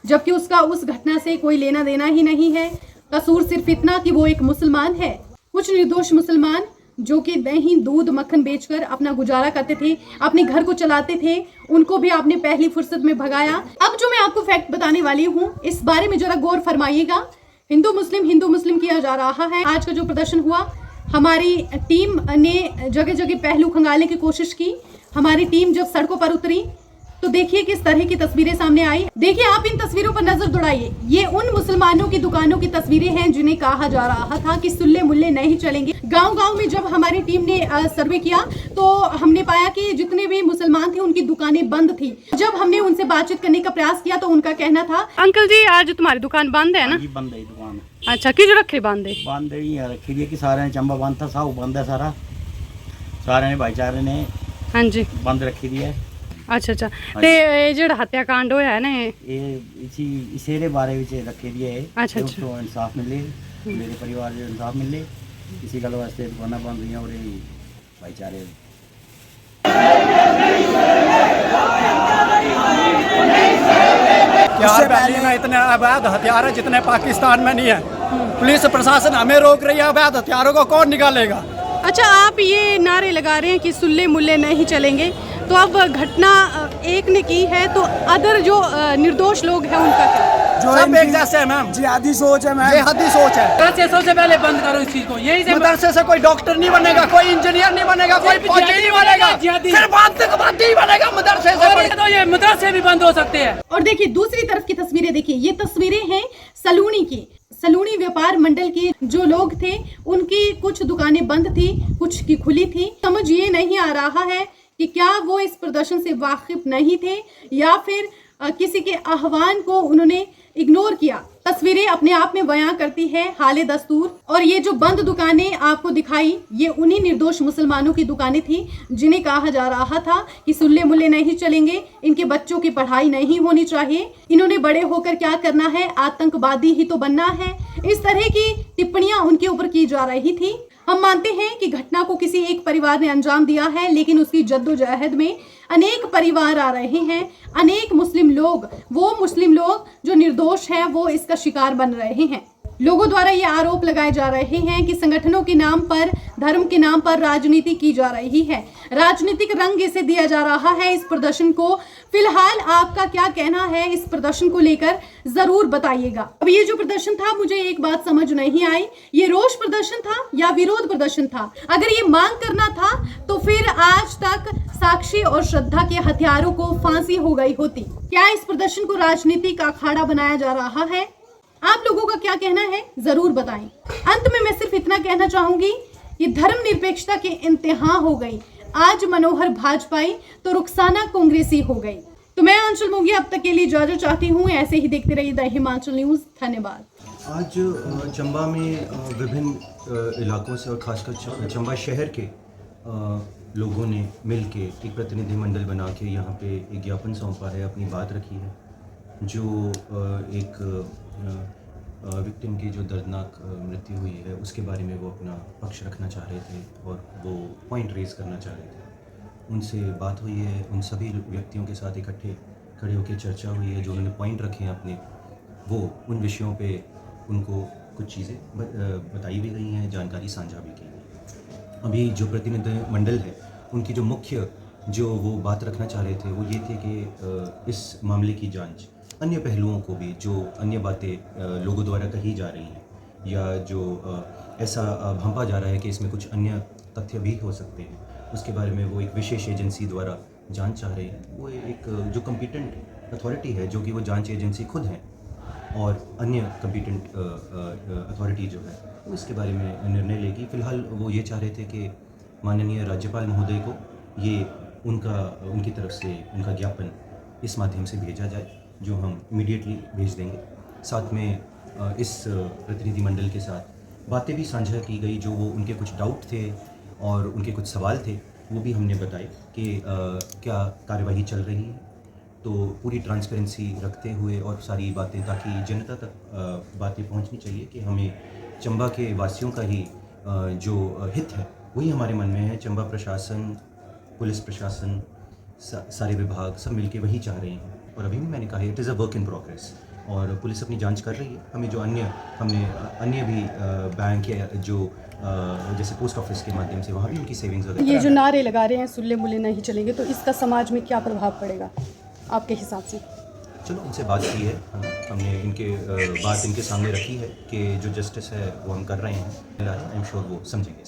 जबकि उसका उस घटना से कोई लेना देना ही नहीं है। कसूर सिर्फ इतना कि वो एक मुसलमान है। कुछ निर्दोष मुसलमान जो कि दही दूध मक्खन बेचकर अपना गुजारा करते थे, अपने घर को चलाते थे, उनको भी आपने पहली फुर्सत में भगाया। अब जो मैं आपको फैक्ट बताने वाली हूँ, इस बारे में जरा गौर फरमाइएगा। हिंदू मुस्लिम किया जा रहा है। आज का जो प्रदर्शन हुआ, हमारी टीम ने जगह जगह पहलू खंगालने की कोशिश की। हमारी टीम जब सड़कों पर उतरी तो देखिए किस तरह की तस्वीरें सामने आई। देखिए, आप इन तस्वीरों पर नजर दौड़ाइए। ये उन मुसलमानों की दुकानों की तस्वीरें हैं जिन्हें कहा जा रहा था कि सुल्ले मुल्ले नहीं चलेंगे। गांव-गांव में जब हमारी टीम ने सर्वे किया तो हमने पाया कि जितने भी मुसलमान थे उनकी दुकानें बंद थी। जब हमने उनसे बातचीत करने का प्रयास किया तो उनका कहना था, अंकल जी आज तुम्हारी दुकान बंद है ना? बंद है दुकान। अच्छा, किस रखे बंद है? बंद ही है रखी है कि सारे ने चंबा बंद था, साहू बंद है सारा, सारे ने भाईचारे ने हाँ जी बंद रखी दी है। अच्छा अच्छा। ते ये जेड़ा हत्याकांड होया है ना, ये इसी दे बारे विच रखे दी है। अच्छा अच्छा। तो इंसाफ मिले, मेरे परिवार जो इंसाफ मिले, इसी गल वास्ते दुकाना बंद हुई और भाईचारे। इससे पहले में इतने अवैध हथियार है जितने पाकिस्तान में नहीं है। पुलिस प्रशासन हमें रोक रही है, अवैध हथियारों को कौन निकालेगा? अच्छा, आप ये नारे लगा रहे हैं कि सुल्ले मुल्ले नहीं चलेंगे, तो अब घटना एक ने की है तो अदर जो निर्दोष लोग हैं उनका क्या? जो सब एक जैसे है मैम, जिहादी सोच है मैम, जिहादी सोच है। मदरसे सबसे पहले बंद करो इस चीज को। यही से मदरसे से कोई डॉक्टर नहीं बनेगा, कोई इंजीनियर नहीं बनेगा, कोई फौजी नहीं बनेगा, सिर्फ आतंकवादी ही बनेगा मदरसे से। तो ये मदरसे भी बंद हो सकते हैं। और देखिए दूसरी तरफ की तस्वीरें देखिए, ये तस्वीरें हैं सलूनी की। सलूनी व्यापार मंडल के जो लोग थे उनकी कुछ दुकानें बंद थी, कुछ की खुली थी। समझ ये नहीं आ रहा है कि क्या वो इस प्रदर्शन से वाकिफ नहीं थे या फिर किसी के आह्वान को उन्होंने इग्नोर किया। तस्वीरें अपने आप में बयां करती है हाले दस्तूर। और ये जो बंद दुकानें आपको दिखाई, ये उन्हीं निर्दोष मुसलमानों की दुकानें थी जिन्हें कहा जा रहा था कि सुल्ले मुल्ले नहीं चलेंगे, इनके बच्चों की पढ़ाई नहीं होनी चाहिए, इन्होंने बड़े होकर क्या करना है, आतंकवादी ही तो बनना है। इस तरह की टिप्पणियां उनके ऊपर की जा रही थी। हम मानते हैं कि घटना को किसी एक परिवार ने अंजाम दिया है, लेकिन उसकी जद्दोजहद में अनेक परिवार आ रहे हैं, अनेक मुस्लिम लोग, वो मुस्लिम लोग जो निर्दोष हैं, वो इसका शिकार बन रहे हैं। लोगों द्वारा ये आरोप लगाए जा रहे हैं कि संगठनों के नाम पर, धर्म के नाम पर राजनीति की जा रही है, राजनीतिक रंग इसे दिया जा रहा है इस प्रदर्शन को। फिलहाल आपका क्या कहना है इस प्रदर्शन को लेकर, जरूर बताइएगा। अब ये जो प्रदर्शन था, मुझे एक बात समझ नहीं आई, ये रोष प्रदर्शन था या विरोध प्रदर्शन था? अगर ये मांग करना था तो फिर आज तक साक्षी और श्रद्धा के हथियारों को फांसी हो गई होती। क्या इस प्रदर्शन को राजनीति का अखाड़ा बनाया जा रहा है? आप लोगों का क्या कहना है, जरूर बताएं। अंत में मैं सिर्फ इतना कहना चाहूंगी, ये धर्म निरपेक्षता के इंतहा हो गई। आज मनोहर भाजपाई तो रुखसाना कांग्रेसी हो गई। तो मैं अंशुल मोंगिया अब तक के लिए इजाजत चाहती हूँ। ऐसे ही देखते रहिए द हिमाचल न्यूज। धन्यवाद। आज चंबा में विभिन्न इलाकों से और खासकर चंबा शहर के लोगों ने मिल के एक प्रतिनिधि मंडल बना के यहाँ पे एक ज्ञापन सौंपा है, अपनी बात रखी है। जो एक विक्टिम की जो दर्दनाक मृत्यु हुई है उसके बारे में वो अपना पक्ष रखना चाह रहे थे और वो पॉइंट रेज करना चाह रहे थे। उनसे बात हुई है, उन सभी व्यक्तियों के साथ इकट्ठे खड़े होकर चर्चा हुई है। जो उन्होंने पॉइंट रखे हैं अपने, वो उन विषयों पे उनको कुछ चीज़ें बताई भी गई हैं, जानकारी साझा भी की गई। अभी जो प्रतिनिधि मंडल है, उनकी जो मुख्य जो वो बात रखना चाह रहे थे वो ये थे कि इस मामले की जांच अन्य पहलुओं को भी, जो अन्य बातें लोगों द्वारा कही जा रही हैं या जो ऐसा भांपा जा रहा है कि इसमें कुछ अन्य तथ्य भी हो सकते हैं, उसके बारे में वो एक विशेष एजेंसी द्वारा जांच चाह रहे हैं। वो एक जो कम्पिटेंट अथॉरिटी है, जो कि वो जांच एजेंसी खुद है, और अन्य कम्पिटेंट अथॉरिटी जो है वो इसके बारे में निर्णय लेगी। फ़िलहाल वो ये चाह रहे थे कि माननीय राज्यपाल महोदय को ये उनकी तरफ से उनका ज्ञापन इस माध्यम से भेजा जाए, जो हम इमीडिएटली भेज देंगे। साथ में इस प्रतिनिधि मंडल के साथ बातें भी साझा की गई, जो वो उनके कुछ डाउट थे और उनके कुछ सवाल थे, वो भी हमने बताए कि क्या कार्यवाही चल रही है। तो पूरी ट्रांसपेरेंसी रखते हुए और सारी बातें, ताकि जनता तक बातें पहुंचनी चाहिए कि हमें चंबा के वासियों का ही जो हित है वही हमारे मन में है। चंबा प्रशासन, पुलिस प्रशासन, सारे विभाग सब मिलके वही चाह रहे हैं। और अभी भी मैंने कहा it is a work in progress. और पुलिस अपनी जांच कर रही है। हमने अन्य भी बैंक या जो जैसे पोस्ट ऑफिस के माध्यम से वहाँ भी उनकी सेविंग्स वगैरह। ये जो नारे लगा रहे हैं सुल्ले मुल्ले नहीं चलेंगे, तो इसका समाज में क्या प्रभाव पड़ेगा आपके हिसाब से? चलो उनसे बात की है, हमने बात इनके सामने रखी है कि जो जस्टिस है वो हम कर रहे हैं। आई एम श्योर वो समझेंगे।